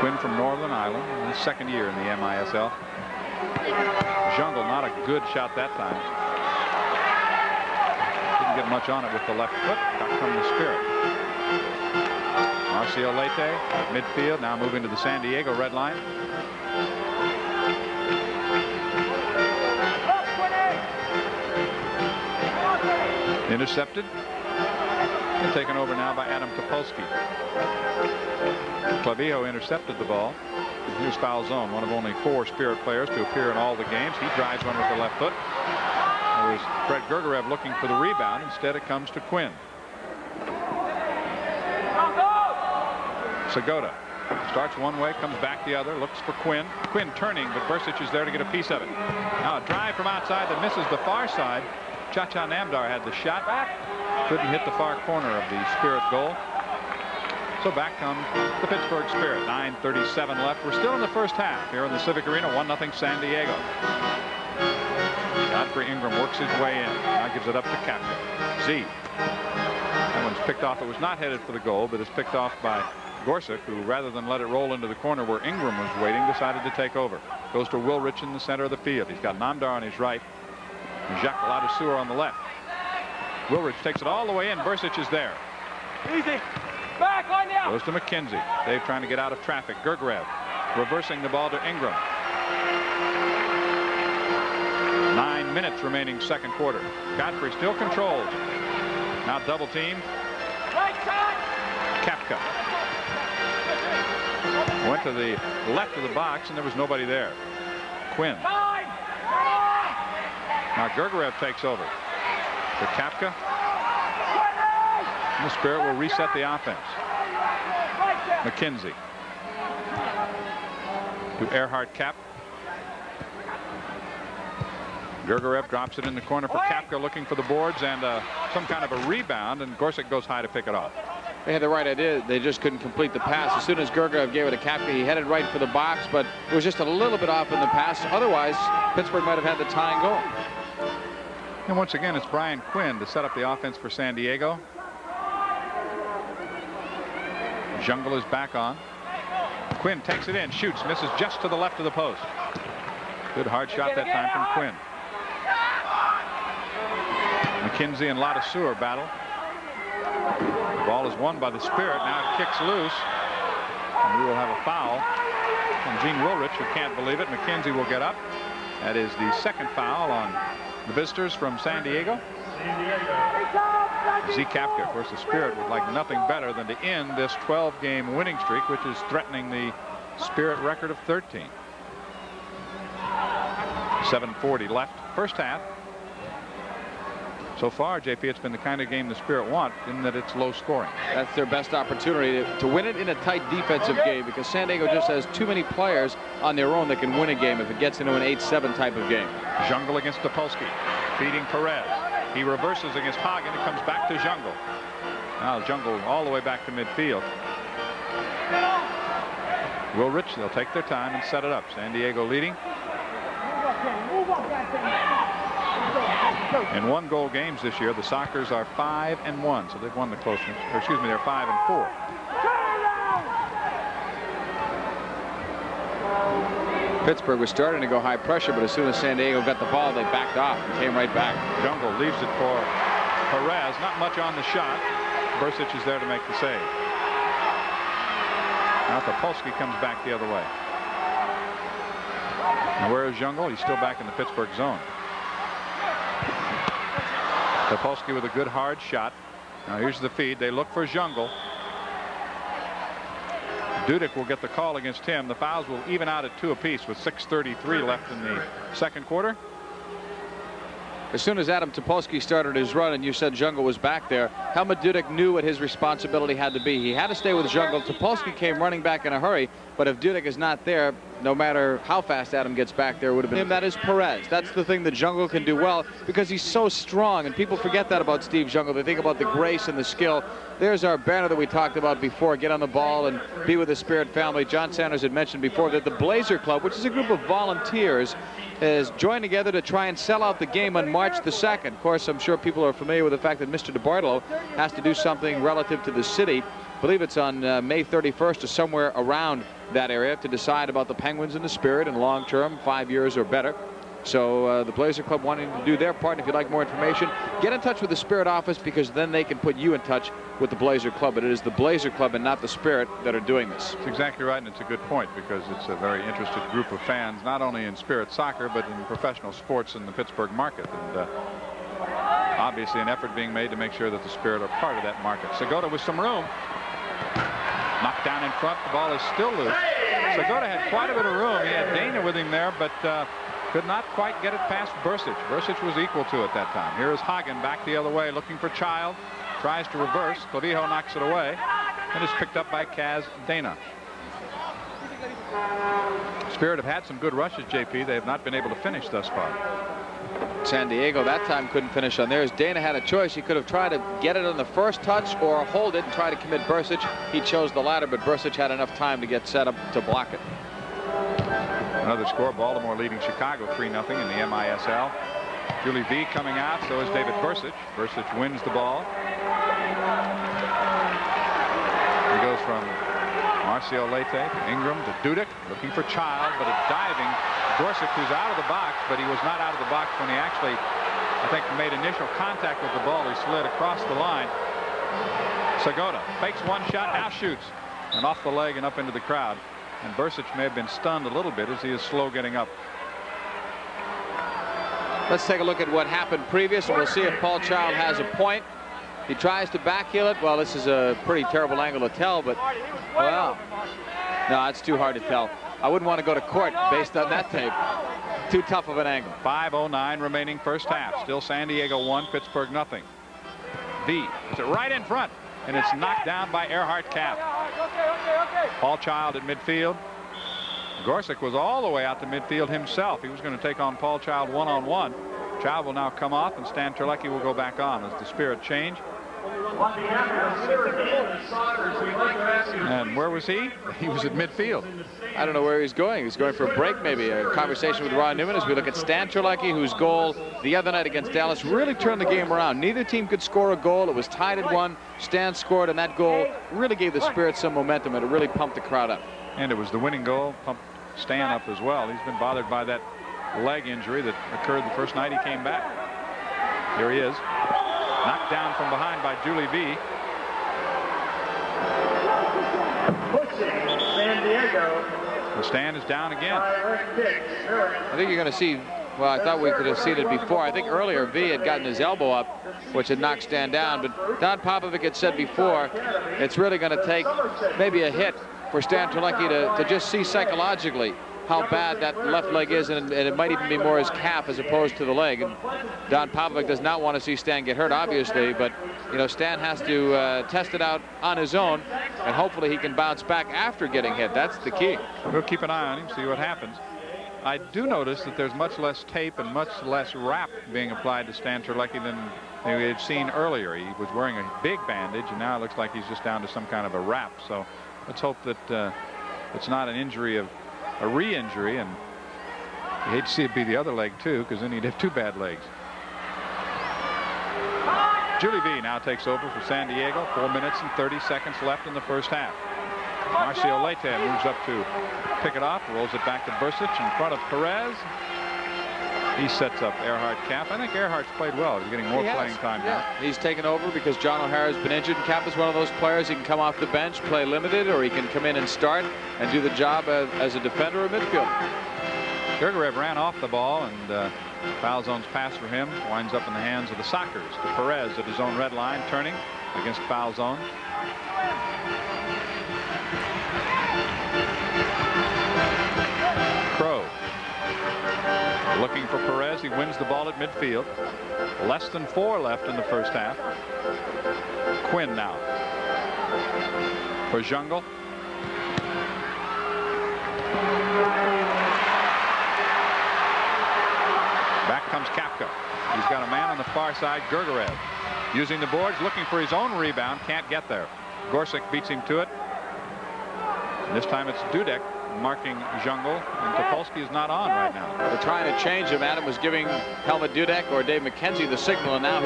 Quinn from Northern Ireland, in his second year in the MISL. Jungle, not a good shot that time. Didn't get much on it with the left foot. Back from the Spirit. Marcio Leite at midfield, now moving to the San Diego red line. Intercepted. And taken over now by Adam Topolsky. Clavijo intercepted the ball. Here's foul zone, one of only 4 Spirit players to appear in all the games. He drives one with the left foot. It was Fred Gergerev looking for the rebound. Instead it comes to Quinn. Segota starts one way, comes back the other, looks for Quinn. Quinn turning, but Bursic is there to get a piece of it. Now a drive from outside that misses the far side. Cha-Cha Namdar had the shot back. Couldn't hit the far corner of the Spirit goal. So back comes the Pittsburgh Spirit. 9:37 left. We're still in the first half here in the Civic Arena. 1-0 San Diego. Godfrey Ingram works his way in. Now gives it up to Kapka. Z. That one's picked off. It was not headed for the goal, but it's picked off by Gorsic, who rather than let it roll into the corner where Ingram was waiting, decided to take over. Goes to Wilrich in the center of the field. He's got Namdar on his right and Jacques Ladouceur on the left. Wilrich takes it all the way in. Bursic is there. Easy. Back line now. Goes to McKenzie. Dave trying to get out of traffic. Gergerev reversing the ball to Ingram. 9 minutes remaining second quarter. Godfrey still controls. Now double team. Right side. Kapka. Went to the left of the box and there was nobody there. Quinn. Now Gergerev takes over. To Kapka. And the Spirit will reset the offense. McKenzie. To Earhart Cap. Gergerev drops it in the corner for Kapka, looking for the boards and some kind of a rebound, and Gorsic goes high to pick it off. They had the right idea. They just couldn't complete the pass. As soon as Gergerev gave it to Kapka, he headed right for the box, but it was just a little bit off in the pass. Otherwise, Pittsburgh might have had the tying goal. And once again, it's Brian Quinn to set up the offense for San Diego. Jungle is back on. Quinn takes it in, shoots, misses just to the left of the post. Good hard shot that time from Quinn. McKenzie and Ladouceur battle. The ball is won by the Spirit. Now it kicks loose. And we will have a foul from Gene Wilrich, who can't believe it. McKenzie will get up. That is the second foul on the visitors from San Diego. Z. Kapka. Of course, the Spirit would like nothing better than to end this 12-game winning streak, which is threatening the Spirit record of 13. 7:40 left. First half. So far, JP, it's been the kind of game the Spirit want in that it's low scoring. That's their best opportunity to win it in a tight defensive game, because San Diego just has too many players on their own that can win a game if it gets into an 8-7 type of game. Jungle against Topolsky, feeding Perez. He reverses against Hagen. It comes back to Jungle. Now Jungle all the way back to midfield. Wilrich, they'll take their time and set it up. San Diego leading. In 1-goal games this year, the Sockers are 5-1, so they've won the close ones. Or excuse me, they're 5-4. Pittsburgh was starting to go high pressure, but as soon as San Diego got the ball, they backed off and came right back. Jungle leaves it for Perez. Not much on the shot. Bursic is there to make the save. Now Topolsky comes back the other way. Now where is Jungle? He's still back in the Pittsburgh zone. Topolsky with a good hard shot. Now here's the feed. They look for Jungle. Dudek will get the call against him. The fouls will even out at 2 apiece with 6:33 left in the second quarter. As soon as Adam Topolsky started his run and you said Jungle was back there, Helmut Dudek knew what his responsibility had to be. He had to stay with Jungle. Topolsky came running back in a hurry, but if Dudek is not there, no matter how fast Adam gets back there, would have been him. That is Perez. That's the thing that Jungle can do well because he's so strong, and people forget that about Steve Jungle. They think about the grace and the skill. There's our banner that we talked about before, get on the ball and be with the Spirit family. John Sanders had mentioned before that the Blazer Club, which is a group of volunteers, has joined together to try and sell out the game on March the 2nd. Of course, I'm sure people are familiar with the fact that Mr. DeBartolo has to do something relative to the city. I believe it's on May 31st or somewhere around that area to decide about the Penguins and the Spirit in long term, 5 years or better. So the Blazer Club wanting to do their part. And if you'd like more information, get in touch with the Spirit office, because then they can put you in touch with the Blazer Club. But it is the Blazer Club and not the Spirit that are doing this. That's exactly right, and it's a good point, because it's a very interested group of fans, not only in Spirit soccer, but in professional sports in the Pittsburgh market. And obviously an effort being made to make sure that the Spirit are part of that market. Segota with some room. Knocked down in front. The ball is still loose. Segota had quite a bit of room. He had Dana with him there, but could not quite get it past Bursic. Bursic was equal to it that time. Here is Hagen back the other way, looking for Child. Tries to reverse. Clavijo knocks it away, and is picked up by Kaz Dana. Spirit have had some good rushes, JP. They have not been able to finish thus far. San Diego that time couldn't finish on theirs. Dana had a choice. He could have tried to get it on the first touch or hold it and try to commit Bursic. He chose the latter, but Bursic had enough time to get set up to block it. Another score. Baltimore leading Chicago 3-0 in the MISL. Julie V coming out. So is David Bursic. Bursic wins the ball. He goes from Marcio Leite to Ingram to Dudek, looking for Child, but a diving Gorsuch, who's out of the box, but he was not out of the box when he actually, I think, made initial contact with the ball. He slid across the line. Segota fakes one shot, now shoots, and off the leg and up into the crowd. And Bursic may have been stunned a little bit as he is slow getting up. Let's take a look at what happened previous, and we'll see if Paul Child has a point. He tries to backheel it. Well, this is a pretty terrible angle to tell, but, well, no, it's too hard to tell. I wouldn't want to go to court based on that tape. Too tough of an angle. 5:09 remaining first half. Still San Diego 1, Pittsburgh 0. V is it right in front, and it's knocked down by Earhart Cap. Paul Child at midfield. Gorsuch was all the way out to midfield himself. He was going to take on Paul Child one-on-one. Child will now come off, and Stan Terlecki will go back on as the Spirit change. And where was he? He was at midfield. I don't know where he's going. He's going for a break, maybe. A conversation with Ron Newman as we look at Stan Terlecki, whose goal the other night against Dallas really turned the game around. Neither team could score a goal. It was tied at 1. Stan scored, and that goal really gave the Spirit some momentum, and it really pumped the crowd up. And it was the winning goal, pumped Stan up as well. He's been bothered by that leg injury that occurred the first night he came back. Here he is. Knocked down from behind by Julie V. San Diego. The Stan is down again. I think you're going to see, well, I thought we could have seen it before. I think earlier V had gotten his elbow up, which had knocked Stan down. But Don Popovic had said before, it's really going to take maybe a hit for Stan Terlecki to just see psychologically how bad that left leg is, and it might even be more his calf as opposed to the leg. And Don Popovic does not want to see Stan get hurt, obviously, but you know, Stan has to test it out on his own, and hopefully he can bounce back after getting hit. That's the key. We'll keep an eye on him, see what happens. I do notice that there's much less tape and much less wrap being applied to Stan Terlecki than we had seen earlier. He was wearing a big bandage, and now it looks like he's just down to some kind of a wrap. So let's hope that it's not an injury of a re-injury, and you hate to see it be the other leg too, because then he'd have 2 bad legs. Julie V now takes over for San Diego. 4 minutes and 30 seconds left in the first half. Marcio Leite moves up to pick it off, rolls it back to Bursic in front of Perez. He sets up Earhart Cap. I think Earhart's played well. He's getting more playing time now. He's taken over because John O'Hara's been injured, and Cap is one of those players. He can come off the bench, play limited, or he can come in and start and do the job as a defender or midfielder. Gergiev ran off the ball, and foul zone's pass for him winds up in the hands of the Sockers. To Perez at his own red line, turning against foul zone. Crow Looking for Perez. He wins the ball at midfield. Less than 4 left in the first half. Quinn now for Jungle. Back comes Kapka. He's got a man on the far side, Gergerev. Using the boards, looking for his own rebound. Can't get there. Gorsic beats him to it. And this time it's Dudek marking Jungle, and Topolsky is not on right now. They're trying to change him. Adam was giving Helmut Dudek or Dave McKenzie the signal, and now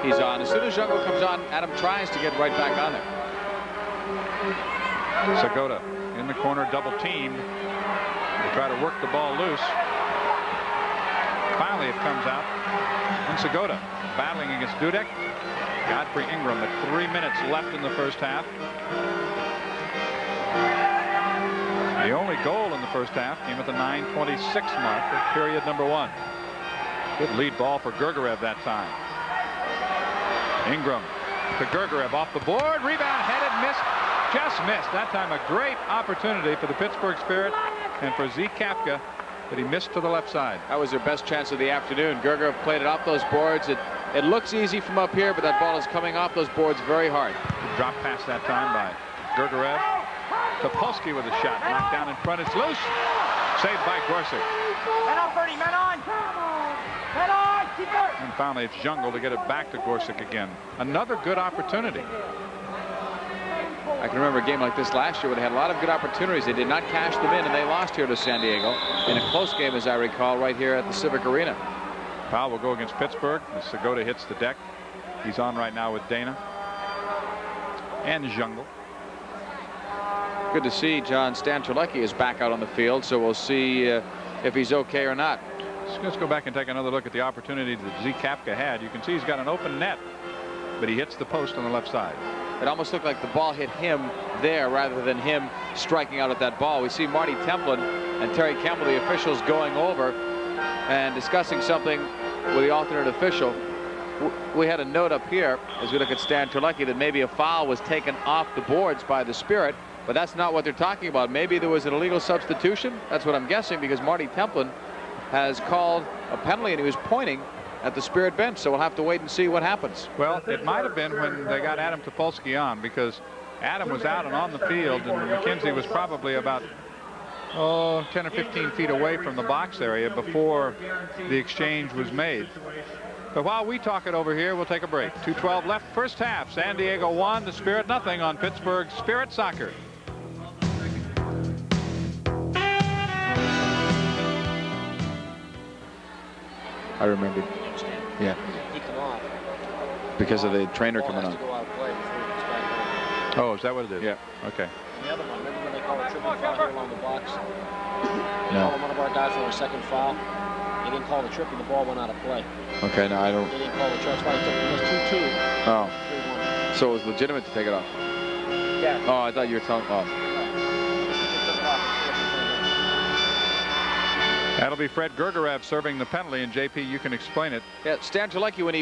he's on. As soon as Jungle comes on, Adam tries to get right back on there. Segota in the corner, double teamed. They try to work the ball loose. Finally it comes out, and Segota battling against Dudek. Godfrey Ingram at 3 minutes left in the first half. The only goal in the first half came at the 9:26 mark of period number 1. Good lead ball for Gergerev that time. Ingram to Gergerev off the board. Rebound, headed, missed. Just missed. That time a great opportunity for the Pittsburgh Spirit and for Z Kapka, but he missed to the left side. That was their best chance of the afternoon. Gergerev played it off those boards. It looks easy from up here, but that ball is coming off those boards very hard. Drop pass that time by Gergerev. Topolsky with a shot knocked down in front. It's loose. Saved by Gorsic. Men on, Bernie, men on. Men on, keep it. And finally it's Jungle to get it back to Gorsic again. Another good opportunity. I can remember a game like this last year where they had a lot of good opportunities. They did not cash them in, and they lost here to San Diego in a close game, as I recall, right here at the Civic Arena. Foul will go against Pittsburgh as Segota hits the deck. He's on right now with Dana and Jungle. Good to see John Stanterlecki is back out on the field, so we'll see if he's okay or not. Let's go back and take another look at the opportunity that Z Kapka had. You can see he's got an open net, but he hits the post on the left side. It almost looked like the ball hit him there rather than him striking out at that ball. We see Marty Templin and Terry Campbell, the officials, going over and discussing something with the alternate official. We had a note up here as we look at Stan Terlecki that maybe a foul was taken off the boards by the Spirit, but that's not what they're talking about. Maybe there was an illegal substitution. That's what I'm guessing, because Marty Templin has called a penalty and he was pointing at the Spirit bench, so we'll have to wait and see what happens. Well, it might have been when they got Adam Topolsky on, because Adam was out and on the field, and McKenzie was probably about 10 or 15 feet away from the box area before the exchange was made. But while we talk it over here, we'll take a break. 2:12 left, first half. San Diego 1, the Spirit nothing on Pittsburgh Spirit Soccer. I remember. Yeah. Because of the trainer coming on. Oh, is that what it is? Yeah. Okay. The other one, remember when they called a triple foul here along the box? No. One of our guys for a second foul. They didn't call the triple, the ball went out of play. Okay, no, I don't. They didn't call the triple. That's why it was 2-2. Oh. 3-1. So it was legitimate to take it off? Yeah. Oh, I thought you were telling. Oh. That'll be Fred Gergerev serving the penalty, and JP, you can explain it. Yeah, Stan Terlecki, when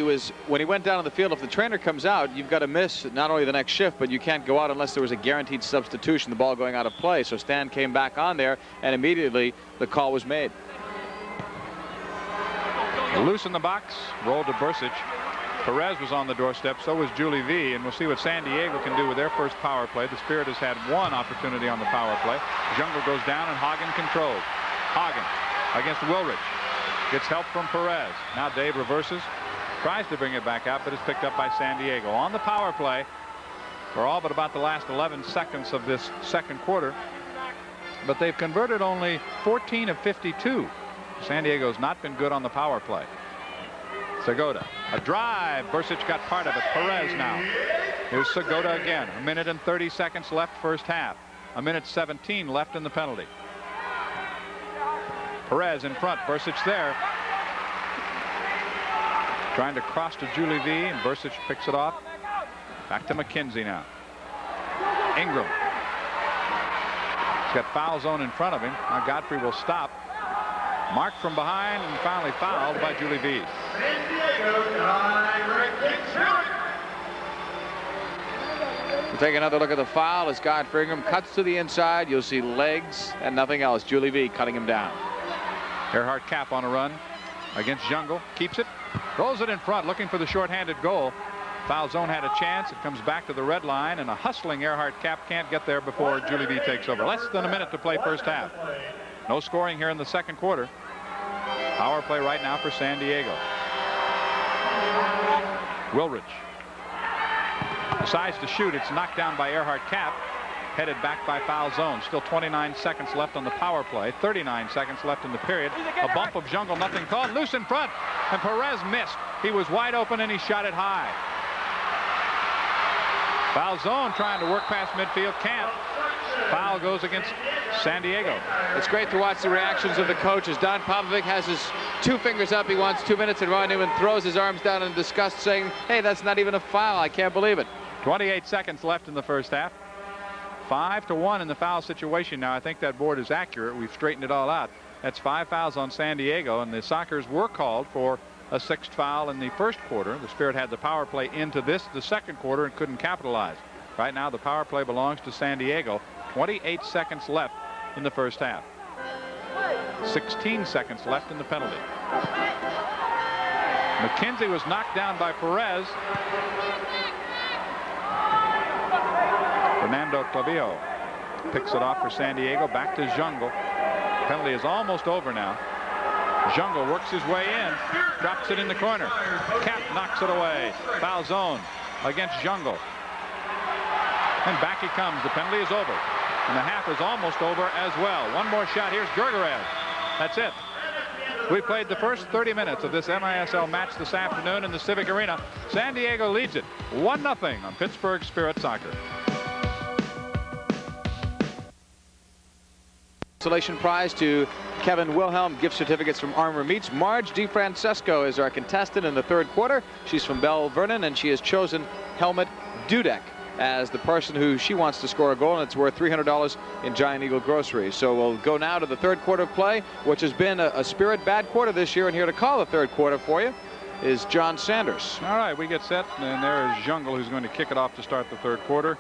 he went down on the field, if the trainer comes out, you've got to miss not only the next shift, but you can't go out unless there was a guaranteed substitution, the ball going out of play. So Stan came back on there, and immediately the call was made. Loose in the box, rolled to Bursic. Perez was on the doorstep, so was Julie V, and we'll see what San Diego can do with their first power play. The Spirit has had one opportunity on the power play. Jungle goes down, and Hagen controls. Hagen against Wilrich. Gets help from Perez. Now Dave reverses. Tries to bring it back out, but it's picked up by San Diego. On the power play for all but about the last 11 seconds of this second quarter. But they've converted only 14 of 52. San Diego's not been good on the power play. Segota. A drive. Bursic got part of it. Perez now. Here's Segota again. 1 minute and 30 seconds left first half. 1 minute 17 left in the penalty. Perez in front. Bursic there. Trying to cross to Julie V, and Bursic picks it off. Back to McKenzie now. Ingram. He's got foul zone in front of him. Now Godfrey will stop. Marked from behind and finally fouled by Julie V. We'll take another look at the foul as Godfrey Ingram cuts to the inside. You'll see legs and nothing else. Julie V cutting him down. Earhart Cap on a run. against Jungle. Keeps it. Rolls it in front, looking for the shorthanded goal. Foul zone had a chance. It comes back to the red line, and a hustling Earhart Cap can't get there before Julie B takes over. Less than a minute to play first half. No scoring here in the second quarter. Power play right now for San Diego. Wilrich decides to shoot. It's knocked down by Earhart Cap. Headed back by foul zone. Still 29 seconds left on the power play. 39 seconds left in the period. A bump of Jungle, nothing called. Loose in front, and Perez missed. He was wide open, and he shot it high. Foul zone, trying to work past midfield. Can't. Foul goes against San Diego. It's great to watch the reactions of the coaches. Don Popovic has his 2 fingers up. He wants 2 minutes, and Ron Newman throws his arms down in disgust, saying, hey, that's not even a foul. I can't believe it. 28 seconds left in the first half. 5-1 in the foul situation. Now, I think that board is accurate. We've straightened it all out. That's 5 fouls on San Diego, and the Sockers were called for a 6th foul in the first quarter. The Spirit had the power play into the second quarter and couldn't capitalize. Right now, the power play belongs to San Diego. 28 seconds left in the first half. 16 seconds left in the penalty. McKenzie was knocked down by Perez. Fernando Clavijo picks it off for San Diego. Back to Jungle. Penalty is almost over now. Jungle works his way in. Drops it in the corner. Cap knocks it away. Foul zone against Jungle. And back he comes. The penalty is over. And the half is almost over as well. One more shot. Here's Gergerev. That's it. We played the first 30 minutes of this MISL match this afternoon in the Civic Arena. San Diego leads it 1-0 on Pittsburgh Spirit Soccer. Consolation prize to Kevin Wilhelm. Gift certificates from Armor Meats. Marge DeFrancesco is our contestant in the third quarter. She's from Belle Vernon, and she has chosen Helmut Dudek as the person who she wants to score a goal, and it's worth $300 in Giant Eagle groceries. So we'll go now to the third quarter of play, which has been a Spirit bad quarter this year, and here to call the third quarter for you is John Sanders. All right, we get set, and there is Jungle, who's going to kick it off to start the third quarter.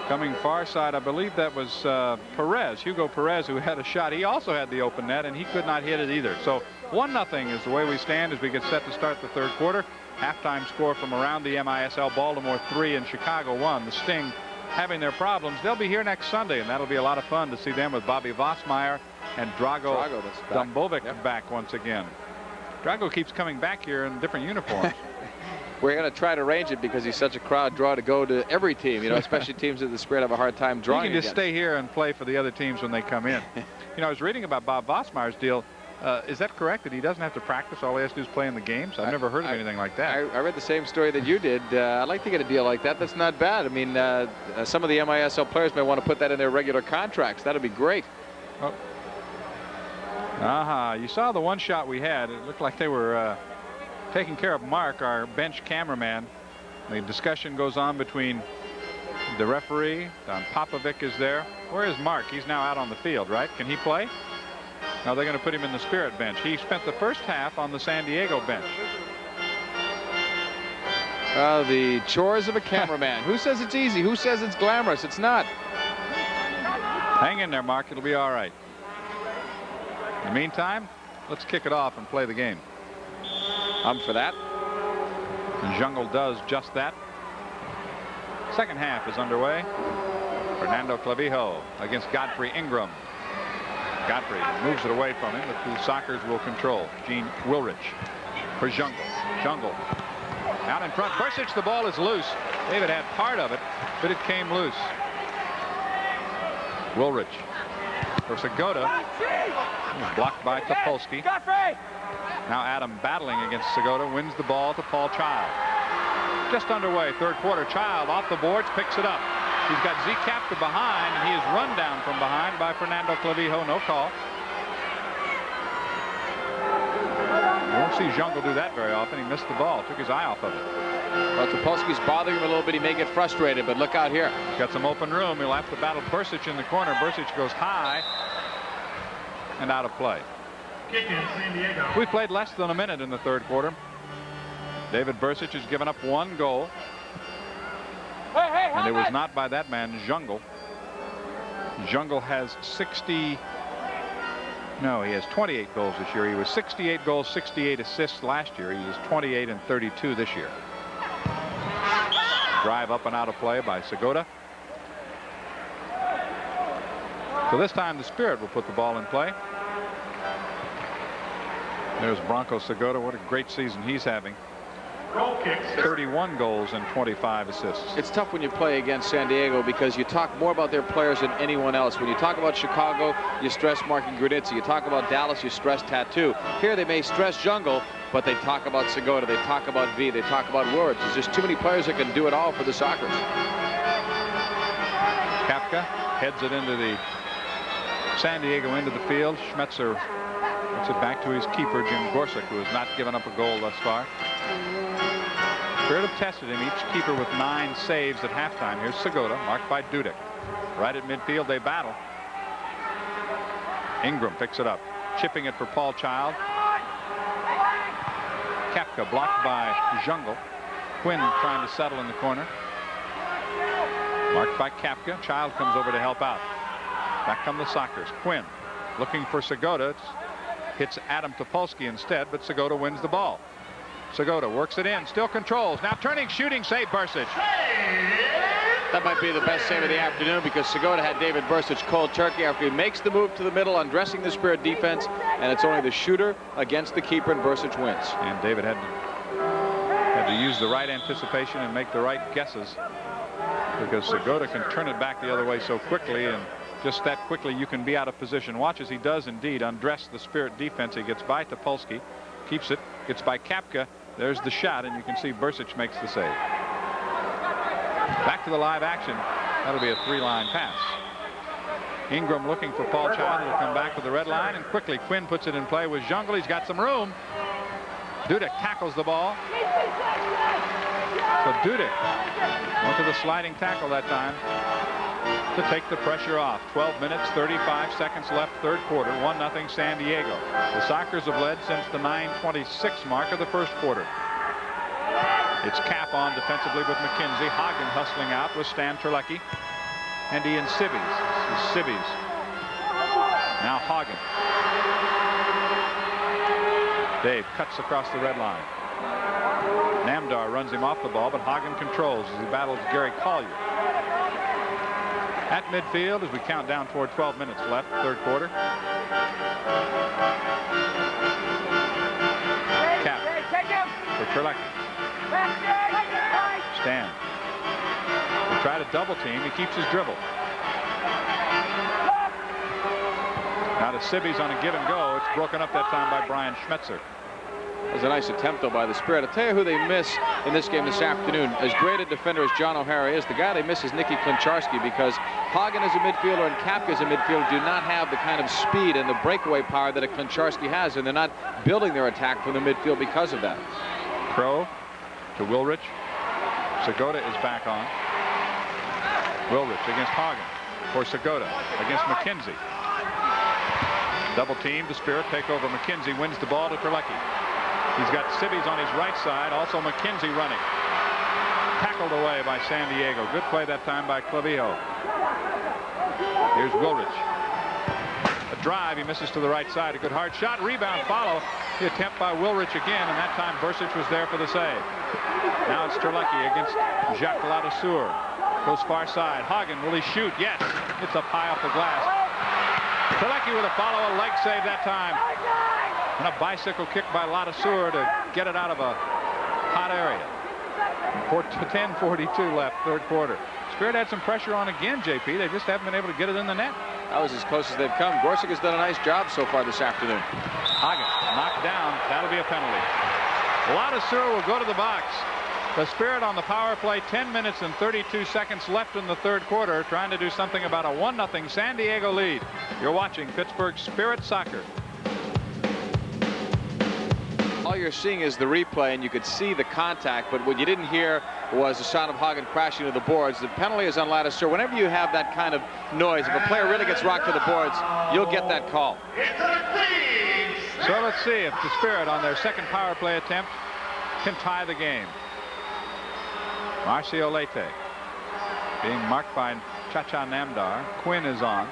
Coming far side, I believe that was Perez, Hugo Perez, who had a shot. He also had the open net, and he could not hit it either. So 1-0 is the way we stand as we get set to start the third quarter. Halftime score from around the MISL: Baltimore 3 and Chicago 1. The Sting having their problems. They'll be here next Sunday, and that'll be a lot of fun to see them with Bobby Vossmeyer and Drago Dumbovic back once again. Drago keeps coming back here in different uniforms. We're going to try to arrange it because he's such a crowd draw to go to every team, you know, especially teams that the Spirit have a hard time drawing. You can just stay here and play for the other teams when they come in. You know, I was reading about Bob Vossmeyer's deal. Is that correct, that he doesn't have to practice? All he has to do is play in the games? I've never heard of anything like that. I read the same story that you did. I'd like to get a deal like that. That's not bad. I mean, some of the MISL players may want to put that in their regular contracts. That'd be great. Oh. You saw the one shot we had. It looked like they were taking care of Mark, our bench cameraman. The discussion goes on between the referee. Don Popovic is there. Where is Mark? He's now out on the field, right? Can he play? Now they're going to put him in the Spirit bench. He spent the first half on the San Diego bench. The chores of a cameraman. Who says it's easy? Who says it's glamorous? It's not. Hang in there, Mark. It'll be all right. In the meantime, let's kick it off and play the game. I'm for that. And Jungle does just that. Second half is underway. Fernando Clavijo against Godfrey Ingram. Godfrey moves it away from him, but the Sockers will control. Gene Wilrich for Jungle. Jungle out in front. Bursic, the ball is loose. David had part of it, but it came loose. Wilrich for Segota. Blocked by Topolsky. Now Adam battling against Segota, wins the ball to Paul Child. Just underway, third quarter. Child off the boards, picks it up. He's got Z Capta behind, and he is run down from behind by Fernando Clavijo. No call. You won't see Jungle do that very often. He missed the ball, took his eye off of it. Well, Topolsky's bothering him a little bit. He may get frustrated, but look out here. He's got some open room. He'll have to battle Bursic in the corner. Bursic goes high and out of play. We played less than a minute in the third quarter. David Bursic has given up one goal. And it was not by that man, Jungle. Jungle has 60 No, he has 28 goals this year. He was 68 goals, 68 assists last year. He is 28 and 32 this year. Drive up and out of play by Segota. So this time the Spirit will put the ball in play. There's Bronco Segota. What a great season he's having. 31 goals and 25 assists. It's tough when you play against San Diego because you talk more about their players than anyone else. When you talk about Chicago, you stress Marky Granitzi. You talk about Dallas, you stress Tattoo. Here they may stress Jungle, but they talk about Segota, they talk about V, they talk about Woolrich. There's just too many players that can do it all for the Sockers. Kapka heads it into the San Diego into the field. Schmetzer gets it back to his keeper, Jim Gorsuch, who has not given up a goal thus far. Spirit have tested him, each keeper with 9 saves at halftime. Here's Segota, marked by Dudek. Right at midfield, they battle. Ingram picks it up, chipping it for Paul Child. Kapka blocked by Jungle. Quinn trying to settle in the corner. Marked by Kapka. Child comes over to help out. Back come the Sockers. Quinn looking for Segota. Hits Adam Topolsky instead, but Segota wins the ball. Segota works it in, still controls. Now turning, shooting, save Bursic. That might be the best save of the afternoon because Segota had David Bursic cold turkey after he makes the move to the middle, undressing the Spirit defense, and it's only the shooter against the keeper, and Bursic wins. And David had to use the right anticipation and make the right guesses because Segota can turn it back the other way so quickly, and just that quickly you can be out of position. Watch as he does indeed undress the Spirit defense. He gets by Topolsky, keeps it, gets by Kapka. There's the shot, and you can see Bursic makes the save. Back to the live action. That'll be a 3-line pass. Ingram looking for Paul Child. He'll come back with the red line, and quickly Quinn puts it in play with Jungle. He's got some room. Dudek tackles the ball. So Dudek went to the sliding tackle that time to take the pressure off. 12 minutes, 35 seconds left, third quarter. 1-0 San Diego. The Sockers have led since the 9:26 mark of the first quarter. It's Cap on defensively with McKenzie. Hagen hustling out with Stan Terlecki. And Ian Sibbies. This is Sibbies. Now Hagen. Dave cuts across the red line. Namdar runs him off the ball, but Hagen controls as he battles Gary Collier. At midfield as we count down toward 12 minutes left, third quarter. Cap for Terlecki. Stan. They try to double team. He keeps his dribble. Now to Sibbies on a give and go. It's broken up that time by Brian Schmetzer. That was a nice attempt, though, by the Spirit. I'll tell you who they miss in this game this afternoon. As great a defender as John O'Hara is, the guy they miss is Nicky Klincharski, because Hagen as a midfielder and Kapka as a midfielder do not have the kind of speed and the breakaway power that a Klincharski has, and they're not building their attack from the midfield because of that. Crow to Woolrich. Segota is back on. Woolrich against Hagen for Segota against McKenzie. Double team. The Spirit take over. McKenzie wins the ball to Terlecki. He's got Sibbies on his right side. Also McKenzie running. Tackled away by San Diego. Good play that time by Clavijo. Here's Woolrich. A drive. He misses to the right side. A good hard shot. Rebound follow. The attempt by Woolrich again, and that time Bursic was there for the save. Now it's Terlecki against Jacques Ladouceur. Goes far side. Hagen, will he shoot? Yes. It's up high off the glass. Terlecki with a follow, a leg save that time. And a bicycle kick by Ladouceur to get it out of a hot area. 10:42 left, third quarter. Spirit had some pressure on again, JP. They just haven't been able to get it in the net. That was as close as they've come. Gorsuch has done a nice job so far this afternoon. Hagen knocked down. That'll be a penalty. Ladouceur will go to the box. The Spirit on the power play, 10 minutes and 32 seconds left in the third quarter, trying to do something about a 1-0 San Diego lead. You're watching Pittsburgh Spirit Soccer. All you're seeing is the replay, and you could see the contact, but what you didn't hear was the sound of Hagen crashing to the boards. The penalty is on Ladouceur. Whenever you have that kind of noise, if a player really gets rocked to the boards, you'll get that call. So let's see if the Spirit on their second power play attempt can tie the game. Marcio Leite being marked by Chacha Namdar. Quinn is on.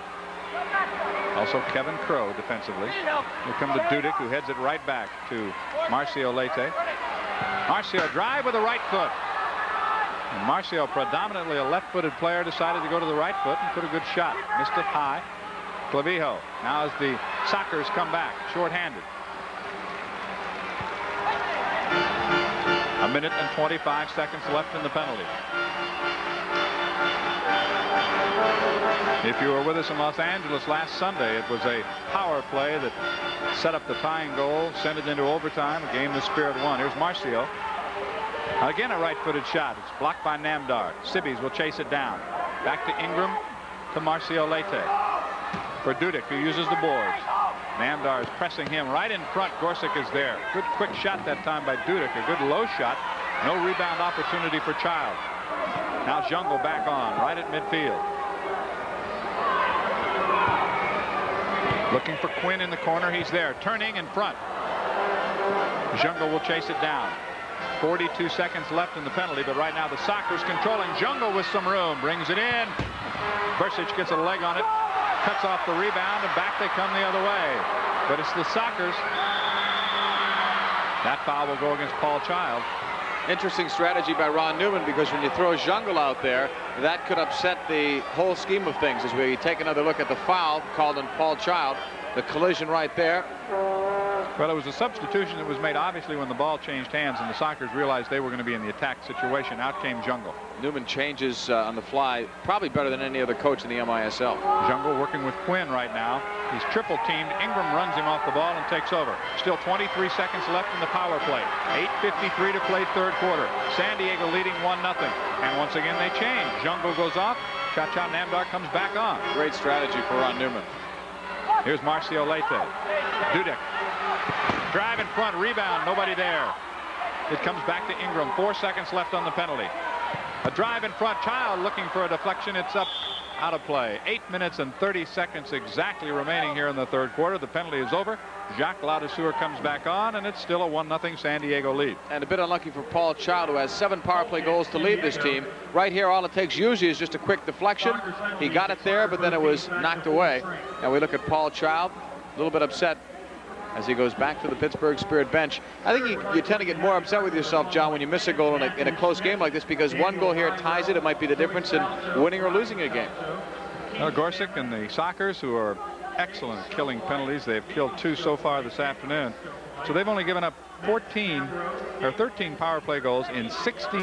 Also Kevin Crow defensively. Here comes the Dudek, who heads it right back to Marcio Leite. Marcio drive with the right foot. And Marcio, predominantly a left-footed player, decided to go to the right foot and put a good shot. Missed it high. Clavijo now as the Sockers come back short-handed. 1 minute and 25 seconds left in the penalty. If you were with us in Los Angeles last Sunday, it was a power play that set up the tying goal, sent it into overtime, a game the Spirit won. Here's Marcio. Again, a right-footed shot. It's blocked by Namdar. Sibbies will chase it down. Back to Ingram, to Marcio Leite. For Dudek, who uses the boards. Namdar is pressing him right in front. Gorsick is there. Good quick shot that time by Dudek. A good low shot. No rebound opportunity for Child. Now Jungle back on, right at midfield. Looking for Quinn in the corner. He's there. Turning in front. Jungle will chase it down. 42 seconds left in the penalty, but right now the Sockers controlling. Jungle with some room. Brings it in. Bursic gets a leg on it. Cuts off the rebound, and back they come the other way. But it's the Sockers. That foul will go against Paul Child. Interesting strategy by Ron Newman, because when you throw Jungle out there, that could upset the whole scheme of things. As we take another look at the foul called on Paul Child, the collision right there. Well, it was a substitution that was made obviously when the ball changed hands and the Sockers realized they were going to be in the attack situation. Out came Jungle. Newman changes on the fly, probably better than any other coach in the MISL. Jungle working with Quinn right now. He's triple teamed. Ingram runs him off the ball and takes over. Still 23 seconds left in the power play. 8:53 to play third quarter. San Diego leading 1-0. And once again they change. Jungle goes off. Cha-Cha Namdar comes back on. Great strategy for Ron Newman. Here's Marcio Leite. Dudek. Drive in front, rebound, nobody there. It comes back to Ingram. 4 seconds left on the penalty. A drive in front. Child looking for a deflection. It's up, out of play. 8 minutes and 30 seconds exactly remaining here in the third quarter. The penalty is over. Jacques Ladouceur comes back on, and it's still a 1-0 San Diego lead. And a bit unlucky for Paul Child, who has 7 power play goals to lead this team. Right here, all it takes usually is just a quick deflection. He got it there, but then it was knocked away. Now we look at Paul Child, a little bit upset as he goes back to the Pittsburgh Spirit bench. I think you tend to get more upset with yourself, John, when you miss a goal in a close game like this, because one goal here ties it. It might be the difference in winning or losing a game. Well, Gorsick and the Sockers, who are excellent at killing penalties, they've killed 2 so far this afternoon. So they've only given up 13 power play goals in 16